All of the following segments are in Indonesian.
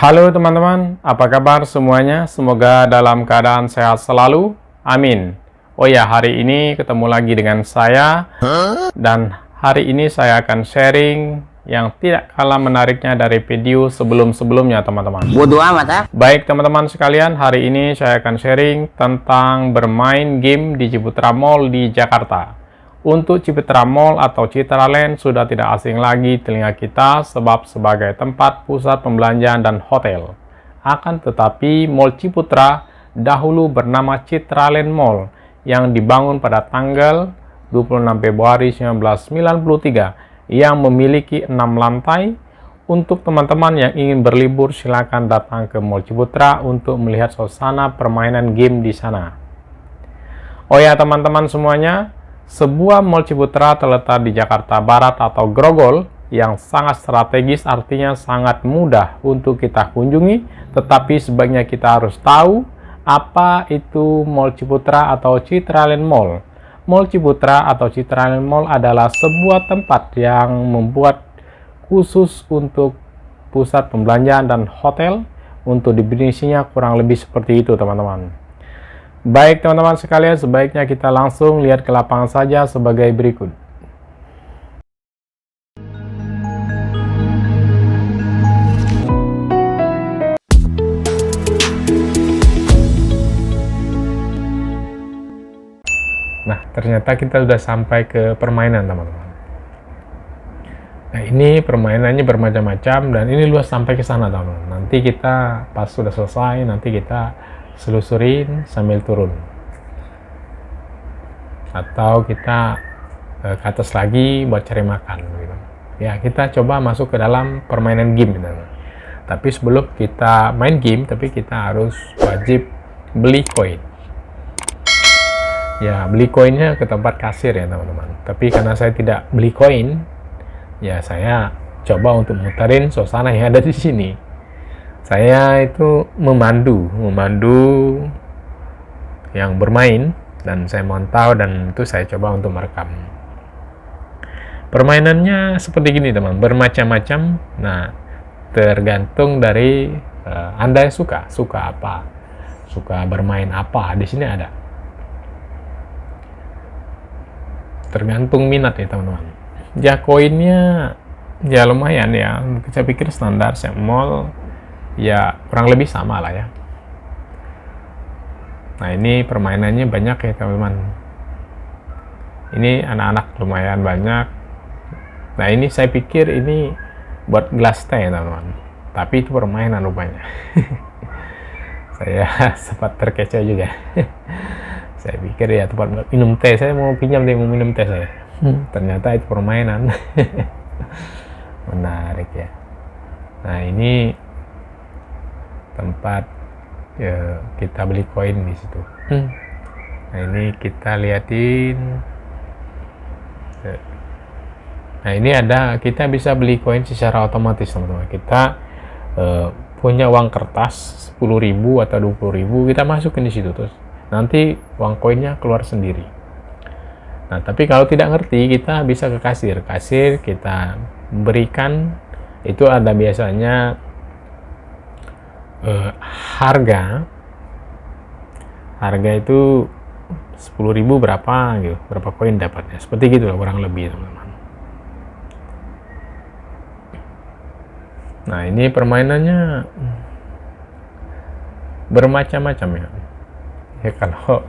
Halo teman-teman, apa kabar semuanya? Semoga dalam keadaan sehat selalu. Amin. Oh ya, hari ini ketemu lagi dengan saya. Dan hari ini saya akan sharing yang tidak kalah menariknya dari video sebelum-sebelumnya, teman-teman. Bodoh amat, ha? Baik teman-teman sekalian, hari ini saya akan sharing tentang bermain game di Ciputra Mall di Jakarta. Untuk Ciputra Mall atau Citraland sudah tidak asing lagi telinga kita sebab sebagai tempat pusat pembelanjaan dan hotel. Akan tetapi Mall Ciputra dahulu bernama Citraland Mall yang dibangun pada tanggal 26 Februari 1993 yang memiliki 6 lantai. Untuk teman-teman yang ingin berlibur silakan datang ke Mall Ciputra untuk melihat suasana permainan game di sana. Oh ya teman-teman semuanya, sebuah Mall Ciputra terletak di Jakarta Barat atau Grogol yang sangat strategis, artinya sangat mudah untuk kita kunjungi, tetapi sebaiknya kita harus tahu apa itu Mall Ciputra atau Citraland Mall. Mall Ciputra atau Citraland Mall adalah sebuah tempat yang membuat khusus untuk pusat pembelanjaan dan hotel. Untuk definisinya kurang lebih seperti itu teman-teman. Baik teman-teman sekalian, sebaiknya kita langsung lihat ke lapangan saja sebagai berikut. Nah, ternyata kita sudah sampai ke permainan teman-teman. Nah, ini permainannya bermacam-macam dan ini luas sampai ke sana teman-teman. Nanti kita pas sudah selesai, nanti kita selusurin sambil turun. Atau kita ke atas lagi buat cari makan gitu. Ya, kita coba masuk ke dalam permainan game teman-teman. Tapi sebelum kita main game, tapi kita harus wajib beli koin. Ya, beli koinnya ke tempat kasir ya teman-teman. Tapi karena saya tidak beli koin, ya saya coba untuk muterin suasana yang ada di sini. Saya itu memandu yang bermain dan saya mantau dan itu saya coba untuk merekam. Permainannya seperti gini teman, bermacam-macam. Nah, tergantung dari Anda suka apa, suka bermain apa. Di sini ada. Tergantung minat ya teman-teman. Ya koinnya ya lumayan ya. Saya pikir standar mall ya kurang lebih sama lah ya. Nah, ini permainannya banyak ya teman-teman. Ini anak-anak lumayan banyak. Nah, ini saya pikir ini buat gelas teh teman-teman. Tapi itu permainan rupanya. Saya sempat terkecoh juga. Saya pikir ya tempat buat minum teh. Saya mau pinjam deh, mau minum teh saya. Ternyata itu permainan. Menarik ya. Nah, ini tempat ya, kita beli koin di situ. Nah, ini kita liatin. Nah, ini ada, kita bisa beli koin secara otomatis teman-teman. Kita punya uang kertas 10.000 atau 20.000, kita masukin di situ terus nanti uang koinnya keluar sendiri. Nah, tapi kalau tidak ngerti kita bisa ke kasir kita berikan, itu ada biasanya harga itu 10.000 berapa gitu, berapa koin dapatnya, seperti gitu lah kurang lebih teman-teman. Nah, ini permainannya bermacam-macam ya. Ya kalau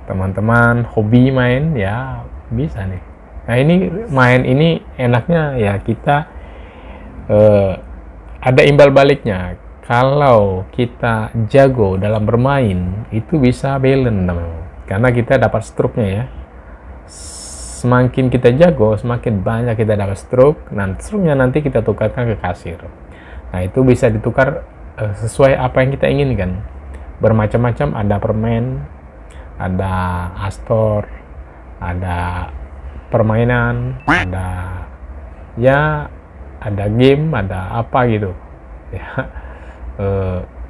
teman-teman hobi main ya bisa nih. Nah, ini main ini enaknya ya kita ada imbal baliknya. Kalau kita jago dalam bermain itu bisa balance teman-teman. Karena kita dapat stroke-nya ya. Semakin kita jago, semakin banyak kita dapat stroke. Nah, stroke-nya nanti kita tukarkan ke kasir. Nah, itu bisa ditukar sesuai apa yang kita inginkan. Bermacam-macam, ada permen, ada astor, ada permainan, ada game, ada apa gitu ya.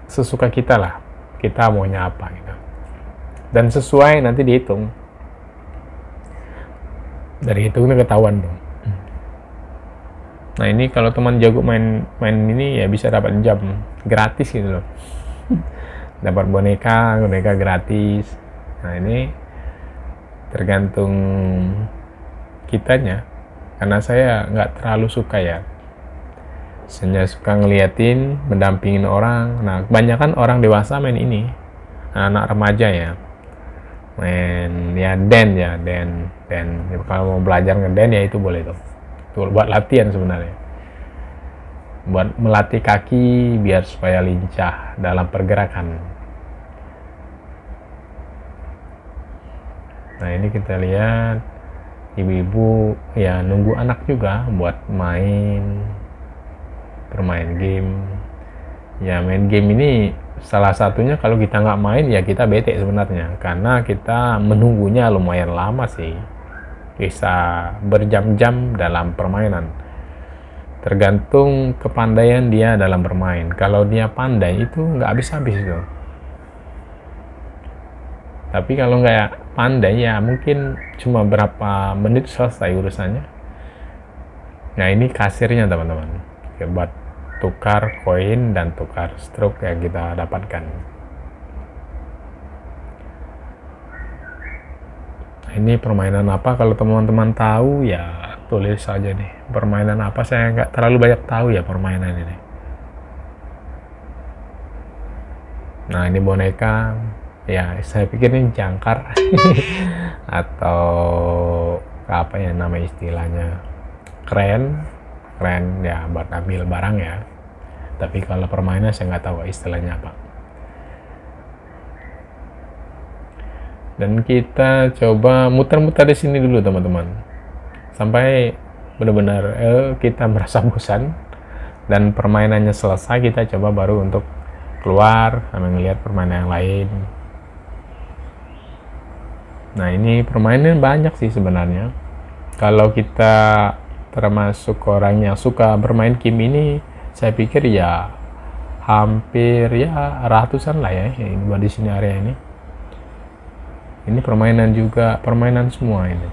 Sesuka kita lah, kita maunya apa gitu, dan sesuai nanti dihitung, dari hitungnya ketahuan dong. Nah ini kalau teman jago main ini ya bisa dapat jam gratis gitu loh. Dapat boneka gratis. Nah ini tergantung kitanya, karena saya nggak terlalu suka ya, saya suka ngeliatin, mendampingin orang. Nah kebanyakan orang dewasa main ini, anak remaja ya, main ya den. Kalau mau belajar ngeden ya itu boleh tuh buat latihan sebenarnya, buat melatih kaki biar supaya lincah dalam pergerakan. Nah ini kita lihat ibu-ibu ya nunggu anak juga buat bermain game. Ya main game ini salah satunya kalau kita nggak main ya kita bete sebenarnya, karena kita menunggunya lumayan lama sih, bisa berjam-jam dalam permainan. Tergantung kepandaian dia dalam bermain. Kalau dia pandai itu nggak habis-habis itu. Tapi kalau nggak pandai ya mungkin cuma berapa menit selesai urusannya. Nah ini kasirnya teman-teman, buat tukar koin dan tukar stroke yang kita dapatkan. Nah, ini permainan apa? Kalau teman-teman tahu ya tulis saja nih. Permainan apa? Saya nggak terlalu banyak tahu ya permainan ini. Nah ini boneka. Ya saya pikir ini jangkar atau apa ya nama istilahnya, keren ya buat ambil barang ya. Tapi kalau permainan saya nggak tahu istilahnya apa. Dan kita coba muter-muter di sini dulu teman-teman, sampai benar-benar kita merasa bosan dan permainannya selesai. Kita coba baru untuk keluar sambil ngelihat permainan yang lain. Nah ini permainan banyak sih sebenarnya. Kalau kita termasuk orang yang suka bermain game ini, saya pikir ya hampir ya ratusan lah ya ini buat di sini area ini. Ini permainan juga, permainan semua ini.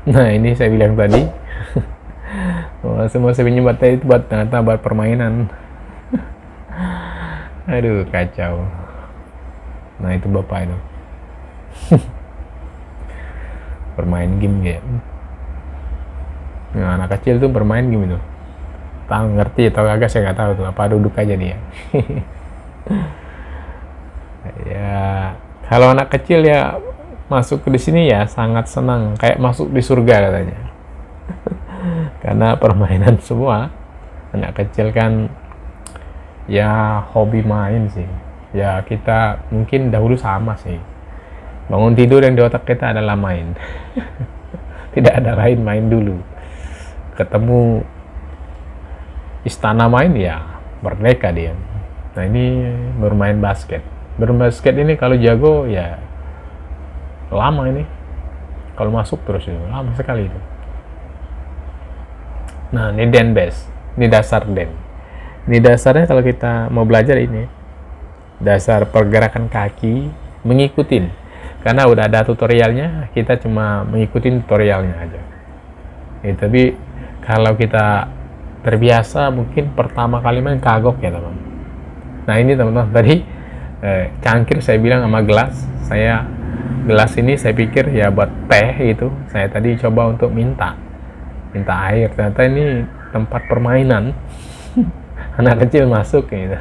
Nah ini saya bilang tadi semua saya pinjam itu buat ternyata buat permainan. Aduh kacau. Nah itu bapak itu bermain game ya. Nah, anak kecil tuh bermain game itu, tahu ngerti atau kagak saya nggak tahu tuh, apa duduk aja dia. Ya kalau anak kecil ya masuk ke di sini ya sangat senang, kayak masuk di surga katanya. Karena permainan semua. Anak kecil kan ya hobi main sih. Ya kita mungkin dahulu sama sih. Bangun tidur yang di otak kita adalah main. Tidak ada lain, main dulu. Ketemu istana main ya merdeka dia. Nah ini bermain basket. Bermain basket ini kalau jago ya lama ini. Kalau masuk terus itu lama sekali itu. Nah ini den base, ini dasar den. Ini dasarnya kalau kita mau belajar ini, dasar pergerakan kaki, mengikutin. Karena udah ada tutorialnya, kita cuma mengikutin tutorialnya aja. Tapi kalau kita terbiasa, mungkin pertama kali main kagok ya teman. Nah ini teman-teman, tadi cangkir saya bilang sama gelas. Gelas ini saya pikir ya buat teh itu. Saya tadi coba untuk minta air, ternyata ini tempat permainan. Anak kecil masuk gitu.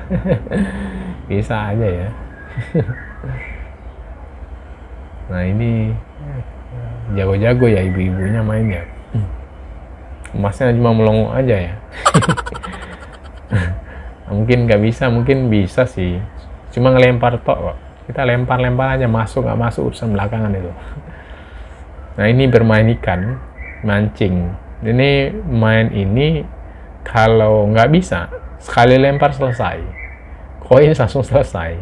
Bisa aja ya. Nah ini jago-jago ya ibu-ibunya main ya. Emasnya cuma melongo aja ya. Mungkin nggak bisa, mungkin bisa sih. Cuma ngelempar tok kok. Kita lempar-lempar aja, masuk nggak masuk urusan belakangan itu. Nah ini bermain ikan, mancing. Ini main ini kalau nggak bisa sekali lempar selesai, koin langsung selesai.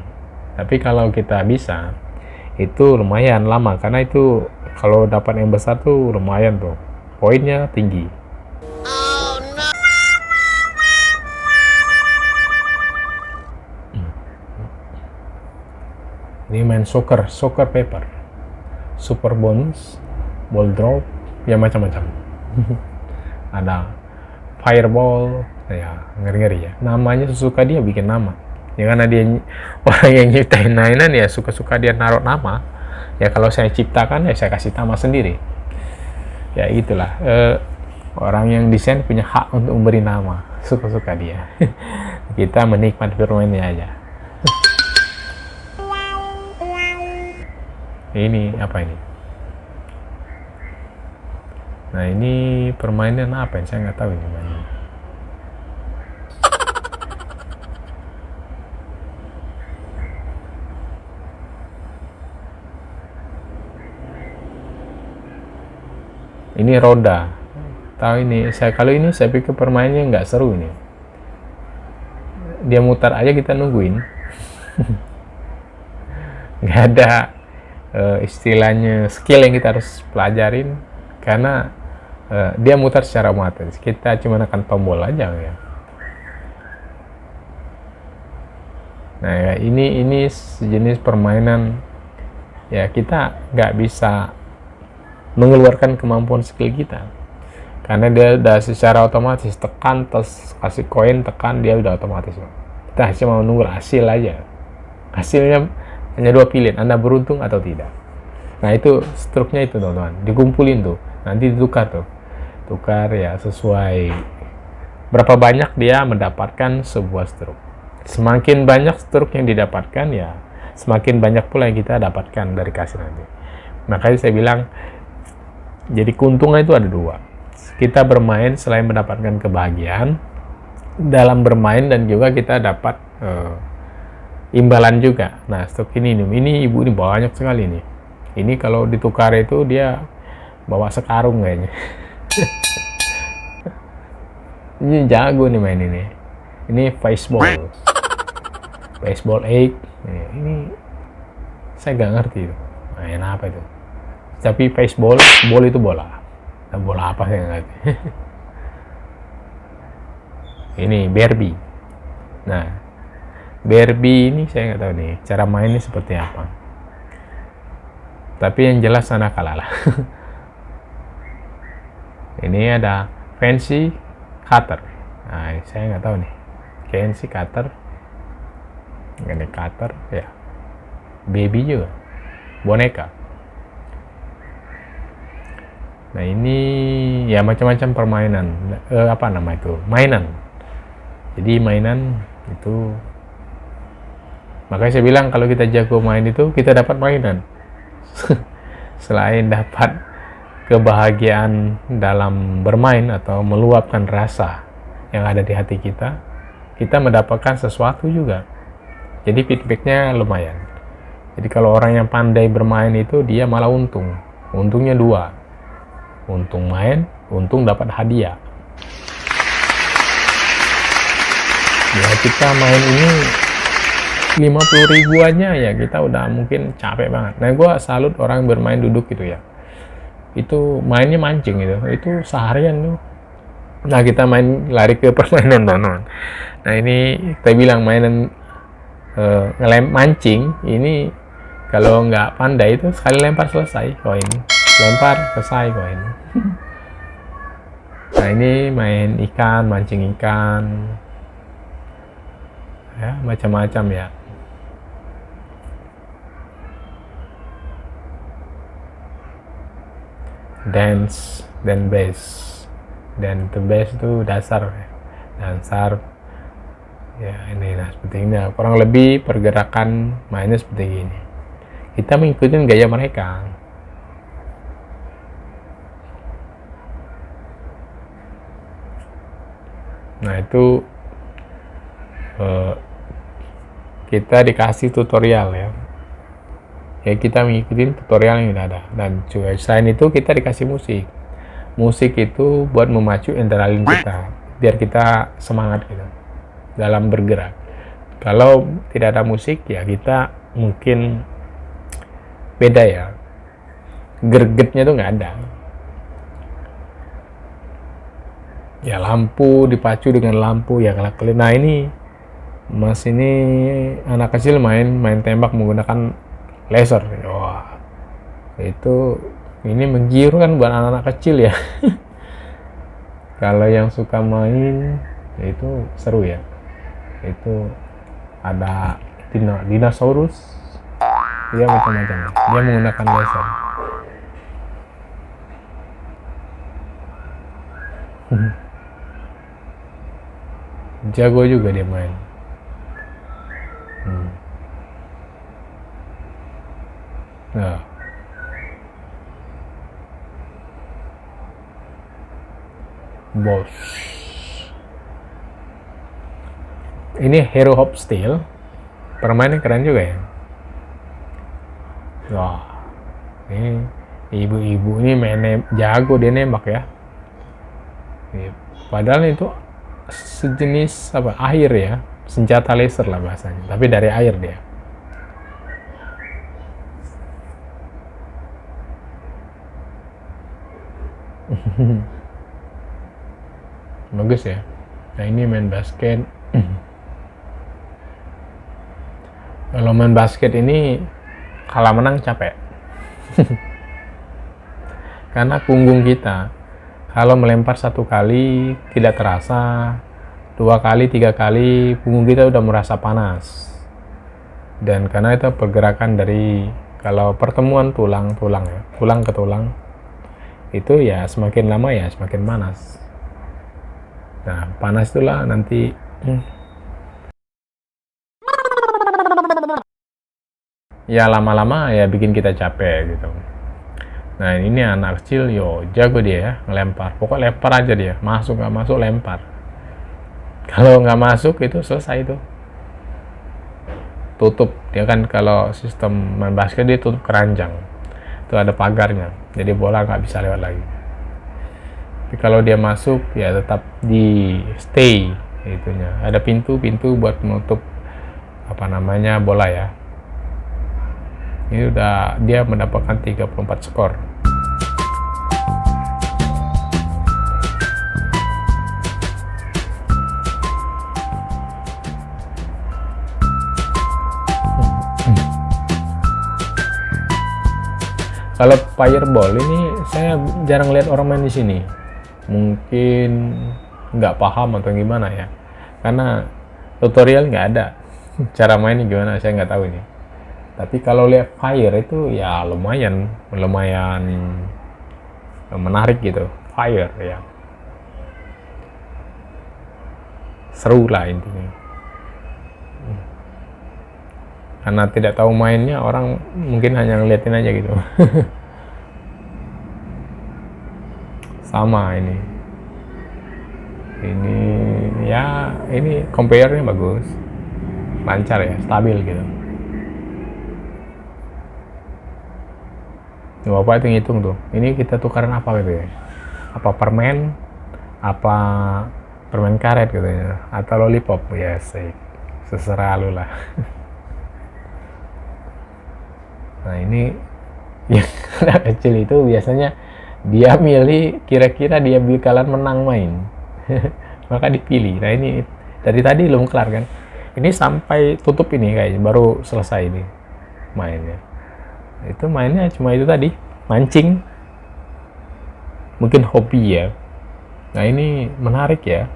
Tapi kalau kita bisa itu lumayan lama, karena itu kalau dapat yang besar tuh lumayan tuh, poinnya tinggi. Ini main soccer paper, super bonus, ball drop, ya macam-macam. Ada fireball, ya ngeri-ngeri ya. Namanya sesuka dia bikin nama. Ya karena dia orang yang nyiptain mainan ya suka-suka dia naruh nama. Ya kalau saya ciptakan ya saya kasih nama sendiri. Ya itulah. Orang yang desain punya hak untuk memberi nama. Suka-suka dia. Kita menikmati permainannya aja. Ini apa ini? Nah ini permainan apa yang saya nggak tahu ini mainan. Ini roda. Tahu ini? Kalau ini saya pikir permainannya nggak seru ini. Dia mutar aja kita nungguin. Nggak ada istilahnya skill yang kita harus pelajarin karena dia mutar secara otomatis. Kita cuma akan tombol aja ya. Nah ya, ini sejenis permainan ya kita nggak bisa mengeluarkan kemampuan skill kita karena dia udah secara otomatis tekan terus kasih koin tekan dia udah otomatis. Kita cuma menunggu hasil aja. Hasilnya hanya dua pilihan, Anda beruntung atau tidak. Nah itu struknya itu teman-teman, dikumpulin tuh, nanti ditukar tuh, tukar ya sesuai berapa banyak dia mendapatkan sebuah struk. Semakin banyak struk yang didapatkan ya semakin banyak pula yang kita dapatkan dari kasih nanti. Makanya saya bilang jadi keuntungan itu ada dua. Kita bermain selain mendapatkan kebahagiaan dalam bermain dan juga kita dapat imbalan juga. Nah, stok ini ibu ini banyak sekali nih. Ini kalau ditukar itu dia bawa sekarung kayaknya. Ini jago nih main ini. Ini baseball. Baseball 8. Ini saya nggak ngerti itu. Main apa itu? Tapi baseball, ball itu bola. Nah, bola apa saya nggak ngerti. Ini Barbie. Nah, Barbie ini saya nggak tahu nih cara mainnya seperti apa. Tapi yang jelas sana kalah lah. Ini ada fancy cutter. Nah, saya nggak tahu nih. Fancy cutter. Ini cutter ya. Baby juga. Boneka. Nah ini ya macam-macam permainan. Apa nama itu? Mainan. Jadi mainan itu. Makanya saya bilang kalau kita jago main itu kita dapat mainan. Selain dapat kebahagiaan dalam bermain atau meluapkan rasa yang ada di hati kita, kita mendapatkan sesuatu juga. Jadi feedbacknya lumayan. Jadi kalau orang yang pandai bermain itu dia malah untung. Untungnya dua. Untung main, untung dapat hadiah. Ya kita main ini 50 ribuannya ya kita udah mungkin capek banget. Nah gue salut orang yang bermain duduk gitu ya. Itu mainnya mancing gitu. Itu seharian tuh. Nah kita main lari ke permainan nonton. Nah ini kita bilang mainan mancing ini kalau nggak pandai itu sekali lempar selesai koin. Lempar selesai koin. Nah ini main ikan, mancing ikan. Ya macam-macam ya. Dance dan bass. Dan the bass itu dasar ya ini nah seperti ini kurang lebih pergerakan mainnya seperti ini. Kita mengikuti gaya mereka. Nah itu kita dikasih tutorial ya. Ya kita mengikuti tutorial yang sudah ada. Dan juga selain itu kita dikasih musik. Musik itu buat memacu adrenalin kita, biar kita semangat gitu dalam bergerak. Kalau tidak ada musik ya kita mungkin beda ya. Gregetnya tuh nggak ada. Ya lampu dipacu dengan lampu ya kelak-kelip. Nah ini mas ini anak kecil main tembak menggunakan laser. Wah, itu ini menggiurkan buat anak-anak kecil ya. Kalau yang suka main itu seru ya. Itu ada dinosaurus, dia macam-macam. Dia menggunakan laser. Jago juga dia main. Nah, bos. Ini Hero Hop Steel. Permainnya keren juga ya. Wah, ini ibu-ibu ini mainnya jago, dia nembak ya. Padahal itu sejenis apa, air ya, senjata laser lah bahasanya, tapi dari air dia. Bagus ya. Nah, ini main basket. Kalau main basket ini kalah menang capek. Karena punggung kita kalau melempar 1 kali tidak terasa, 2 kali, 3 kali punggung kita udah merasa panas. Dan karena itu pergerakan dari, kalau pertemuan tulang ya, tulang ke tulang, itu ya semakin lama ya semakin panas. Nah, panas itulah nanti ya lama-lama ya bikin kita capek gitu. Nah, ini anak kecil, jago dia ya ngelempar. Pokok lempar aja dia, masuk nggak masuk lempar. Kalau nggak masuk itu selesai itu, tutup. Dia kan kalau sistem main basket dia tutup keranjang, itu ada pagarnya, jadi bola nggak bisa lewat lagi. Tapi kalau dia masuk ya tetap di stay itunya. Ada pintu buat menutup apa namanya bola ya. Ini udah dia mendapatkan 34 skor. Kalau fireball ini saya jarang lihat orang main di sini. Mungkin nggak paham atau gimana ya. Karena tutorial nggak ada. Cara mainnya gimana saya nggak tahu ini. Tapi kalau lihat fire itu ya lumayan menarik gitu. Fire ya, seru lah intinya. Karena tidak tahu mainnya, orang mungkin hanya ngeliatin aja gitu. Sama ini ya, ini compare-nya bagus, lancar ya, stabil gitu. Bapak itu ngitung tuh, ini kita tukaran apa gitu ya, apa permen karet gitu ya, atau lollipop ya, seserah lu lah. Nah, ini yang anak kecil itu biasanya dia milih kira-kira dia bakalan menang main. Maka dipilih. Nah, ini dari tadi belum kelar kan, ini sampai tutup ini kayaknya baru selesai ini mainnya. Itu mainnya cuma itu tadi, mancing, mungkin hobi ya. Nah, ini menarik ya,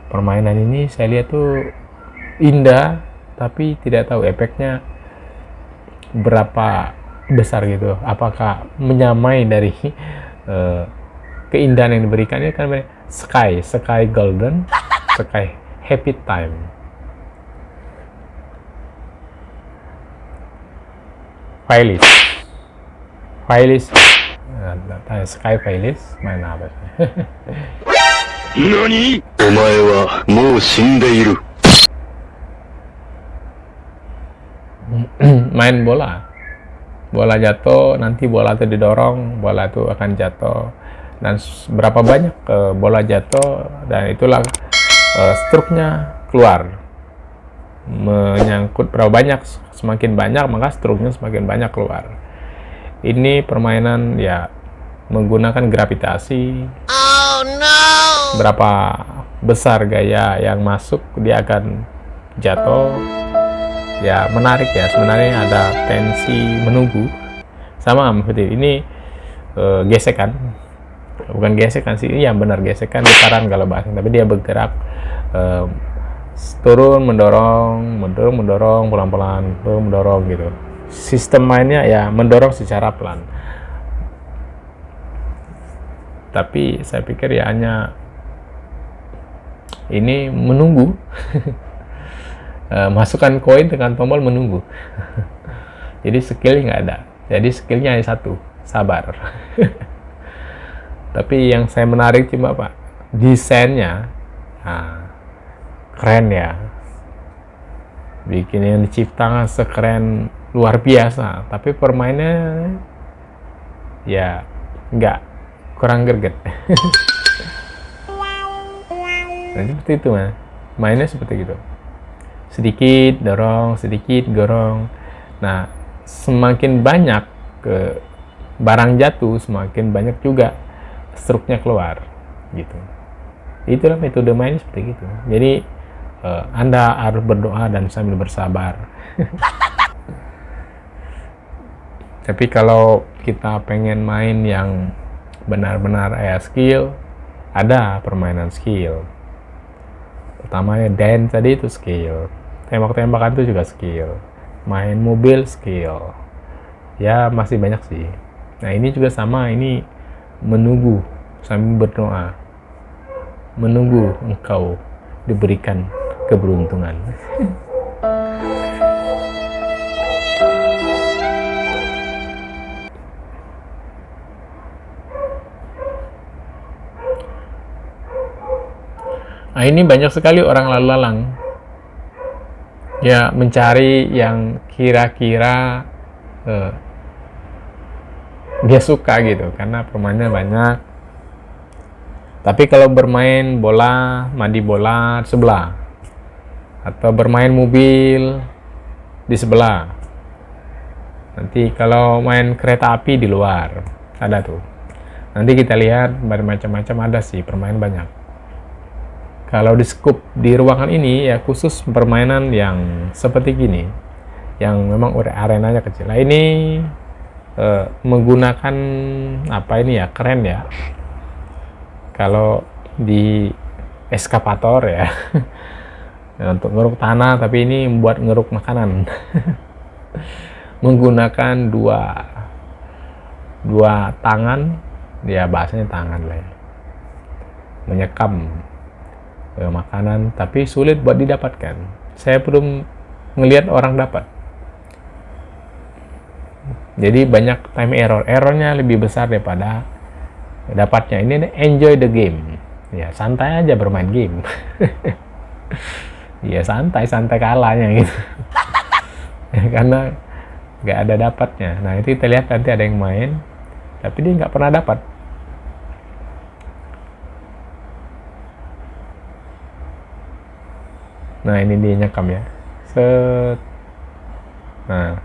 permainan ini saya lihat tuh indah, tapi tidak tahu efeknya berapa besar gitu, apakah menyamai dari keindahan yang diberikan. Ini kan sky golden, sky happy time. Failis, Sky Failis, main apa sih? Nani? Omae wa mou shindeiru. Main bola jatuh, nanti bola itu didorong, bola itu akan jatuh, dan berapa banyak bola jatuh, dan itulah struknya keluar, menyangkut berapa banyak, semakin banyak maka struknya semakin banyak keluar. Ini permainan ya menggunakan gravitasi. Oh no! Berapa besar gaya yang masuk dia akan jatuh, ya menarik ya. Sebenarnya ada tensi menunggu, sama seperti ini. Gesekan, bukan gesekan sih, iya benar gesekan, getaran kalau bahasa, tapi dia bergerak, turun mendorong pelan-pelan, turun mendorong gitu. Sistem mainnya ya mendorong secara pelan, tapi saya pikir ya hanya ini menunggu. Masukkan koin tekan tombol menunggu. Jadi skillnya nggak ada, jadi skillnya hanya satu, sabar. Tapi yang saya menarik cuma Pak, desainnya keren ya, bikin yang diciptakan sekeren luar biasa, tapi permainnya ya nggak, kurang greget. Nah seperti itu mainnya seperti gitu, sedikit dorong. Nah semakin banyak barang jatuh, semakin banyak juga struknya keluar gitu. Itulah metode main seperti itu. Jadi Anda harus berdoa dan sambil bersabar. Tapi kalau kita pengen main yang benar-benar skill, ada permainan skill. Pertamanya dance tadi itu skill, tembak-tembakan itu juga skill, main mobil skill, ya masih banyak sih. Nah ini juga sama, ini menunggu sambil berdoa, menunggu engkau diberikan keberuntungan. Nah ini banyak sekali orang lalu lalang ya, mencari yang kira-kira dia suka gitu, karena permainnya banyak. Tapi kalau bermain bola, mandi bola di sebelah, atau bermain mobil di sebelah, nanti kalau main kereta api di luar, ada tuh. Nanti kita lihat macam-macam, ada sih permainan banyak. Kalau di scoop di ruangan ini ya khusus permainan yang seperti gini, yang memang arenanya kecil. Nah ini menggunakan apa ini ya, keren ya. Kalau di eskavator ya, untuk ngeruk tanah, tapi ini buat ngeruk makanan. Menggunakan dua tangan, ya bahasanya tangan lah ya, menyekam makanan, tapi sulit buat didapatkan. Saya belum ngelihat orang dapat. Jadi banyak time errornya lebih besar daripada dapatnya. Ini enjoy the game, ya santai aja bermain game. Ya santai kalahnya gitu. Karena nggak ada dapatnya. Nah itu kita lihat nanti ada yang main tapi dia nggak pernah dapat. Nah ini dia nyekam ya, set. Nah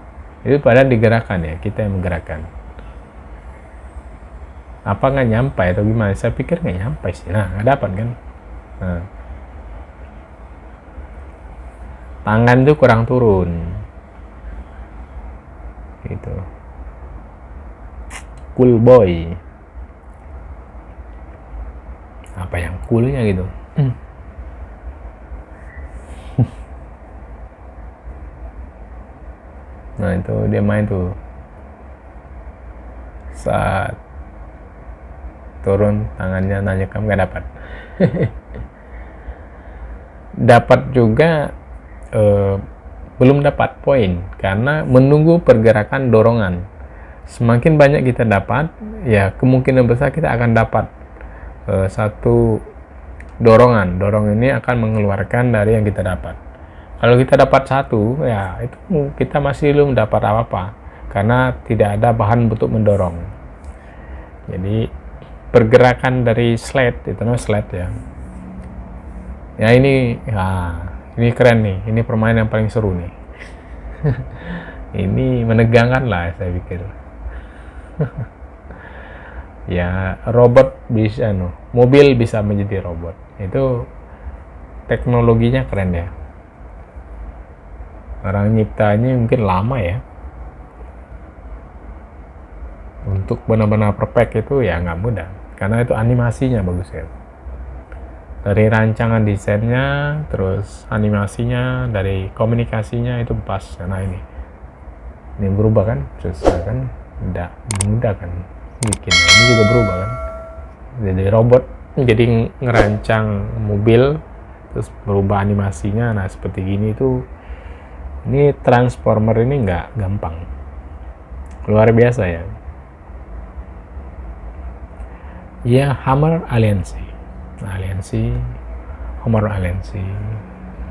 itu padahal digerakkan ya, kita yang menggerakkan. Apa nggak nyampe atau gimana? Saya pikir nggak nyampe sih. Nah nggak dapat kan. Nah, tangan tuh kurang turun gitu. Cool boy, apa yang coolnya gitu. Nah itu dia main tuh, saat turun tangannya nanya kamu nggak dapat. Dapat juga belum dapat poin karena menunggu pergerakan dorongan. Semakin banyak kita dapat, ya kemungkinan besar kita akan dapat satu dorongan. Dorong ini akan mengeluarkan dari yang kita dapat. Kalau kita dapat satu, ya itu kita masih belum dapat apa-apa karena tidak ada bahan untuk mendorong. Jadi pergerakan dari sled, itu namanya sled ya. Ya ini keren nih. Ini permainan yang paling seru nih. Ini menegangkan lah saya pikir. Ya robot bisa, mobil bisa menjadi robot. Itu teknologinya keren ya. Orang nyiptanya mungkin lama ya. Untuk benar-benar perfect itu ya nggak mudah, karena itu animasinya bagus ya. Dari rancangan desainnya, terus animasinya, dari komunikasinya itu pas. Nah ini berubah kan, susah kan, tidak mudah kan bikin. Ini juga berubah kan, jadi robot jadi ngerancang mobil terus berubah animasinya. Nah seperti gini tuh, ini Transformer ini nggak gampang, luar biasa ya. Ya, Hammer Alliance, Hammer Alliance,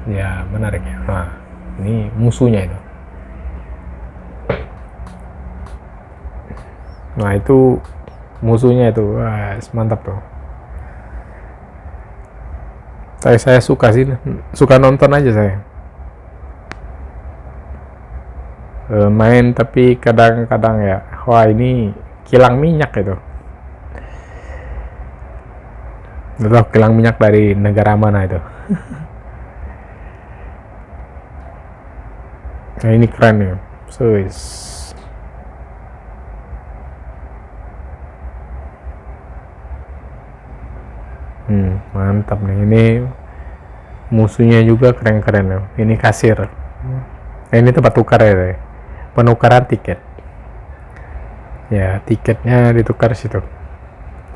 ya menarik ya. Nah, ini musuhnya itu. Nah itu musuhnya itu, wah, mantap tuh. Saya suka sih, suka nonton aja saya. Main tapi kadang-kadang ya, wah ini kilang minyak itu. Atau kilang minyak dari negara mana itu. Nah ini keren ya. Mantap nih. Ini musuhnya juga keren-keren ya. Ini kasir. Ini tempat tukar ya. Penukaran tiket. Ya, tiketnya ditukar situ.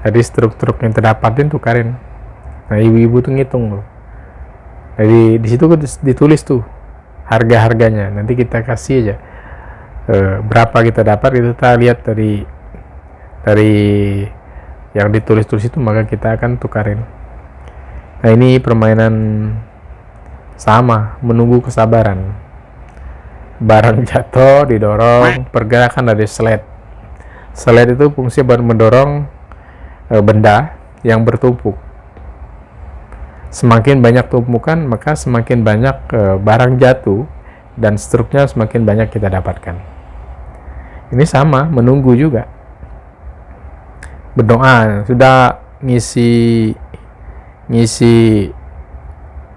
Jadi truk-truk yang terdapatin tukarin. Nah ibu-ibu tuh ngitung loh. Jadi di situ ditulis tuh harga-harganya. Nanti kita kasih aja berapa kita dapat, kita lihat dari yang ditulis-tulis itu, maka kita akan tukarin. Nah ini permainan sama, menunggu kesabaran. Barang jatuh didorong, pergerakan dari sled. Sled itu fungsinya buat mendorong benda yang bertumpuk. Semakin banyak tumpukan, maka semakin banyak barang jatuh dan struknya semakin banyak kita dapatkan. Ini sama, menunggu juga. Berdoa, sudah ngisi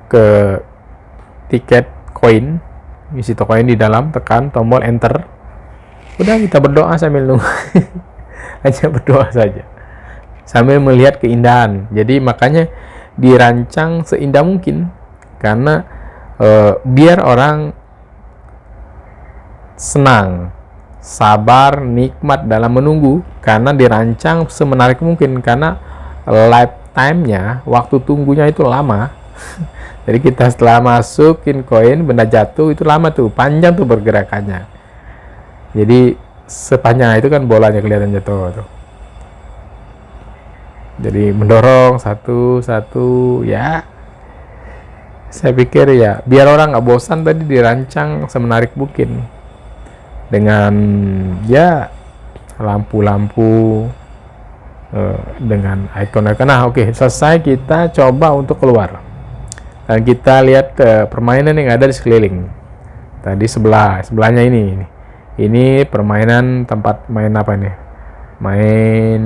ke tiket koin, ngisi koin di dalam, tekan tombol enter. Udah kita berdoa sambil nunggu. Hanya berdoa saja sambil melihat keindahan. Jadi makanya dirancang seindah mungkin, karena biar orang senang, sabar, nikmat dalam menunggu, karena dirancang semenarik mungkin, karena lifetime-nya, waktu tunggunya itu lama. Jadi kita setelah masukin koin, benda jatuh itu lama tuh, panjang tuh pergerakannya. Jadi sepanjang itu kan bolanya kelihatan jatuh tuh. Jadi mendorong satu ya. Saya pikir ya biar orang nggak bosan, tadi dirancang semenarik mungkin dengan ya lampu-lampu, dengan ikon-ikon. Nah oke, selesai, kita coba untuk keluar dan kita lihat permainan yang ada di sekeliling. Tadi sebelahnya ini permainan, tempat main apa nih? Main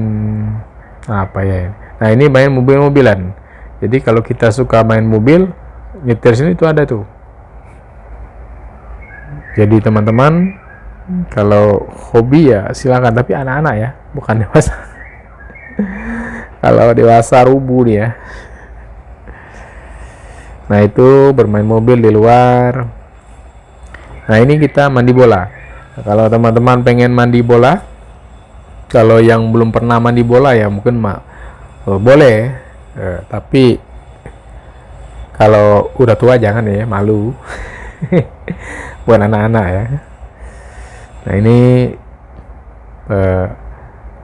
apa ya? Nah ini main mobil-mobilan. Jadi kalau kita suka main mobil, nyetir sini itu ada tuh. Jadi teman-teman kalau hobi ya silakan, tapi anak-anak ya, bukan dewasa. Kalau dewasa rubuh nih ya. Nah itu bermain mobil di luar. Nah ini kita mandi bola. Nah, kalau teman-teman pengen mandi bola, kalau yang belum pernah mandi bola ya mungkin boleh, tapi kalau udah tua jangan ya, malu. Buat anak-anak ya. Nah ini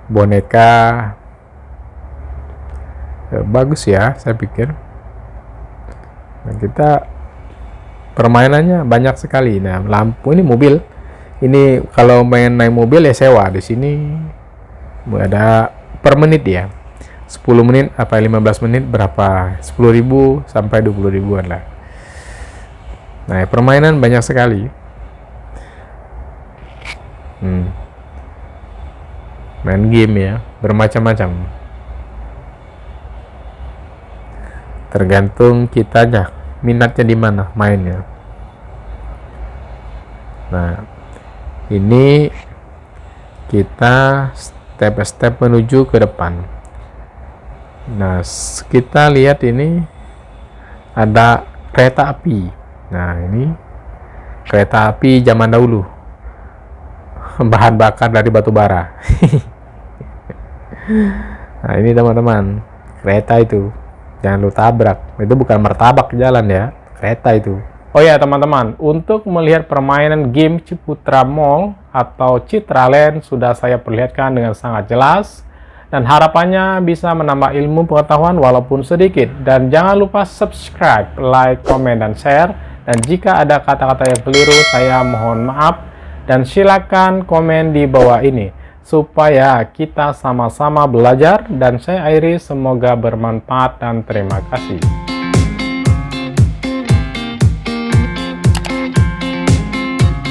boneka bagus ya, saya pikir. Nah, kita permainannya banyak sekali. Nah lampu, ini mobil. Ini kalau main naik mobil ya sewa di sini. Ada per menit ya, 10 menit apa 15 menit berapa, 10.000 sampai 20.000-an lah. Nah permainan banyak sekali. Main game ya, bermacam-macam, tergantung kitanya minatnya di mana mainnya. Nah, ini kita step-step menuju ke depan. Nah, kita lihat ini ada kereta api. Nah, ini kereta api zaman dahulu. Bahan bakar dari batu bara. Nah, ini teman-teman, kereta itu. Jangan lu tabrak. Itu bukan martabak jalan ya, kereta itu. Oh ya teman-teman, untuk melihat permainan game Ciputra Mall atau Citraland sudah saya perlihatkan dengan sangat jelas. Dan harapannya bisa menambah ilmu pengetahuan walaupun sedikit. Dan jangan lupa subscribe, like, komen, dan share. Dan jika ada kata-kata yang keliru, saya mohon maaf. Dan silakan komen di bawah ini, supaya kita sama-sama belajar. Dan saya akhiri, semoga bermanfaat dan terima kasih.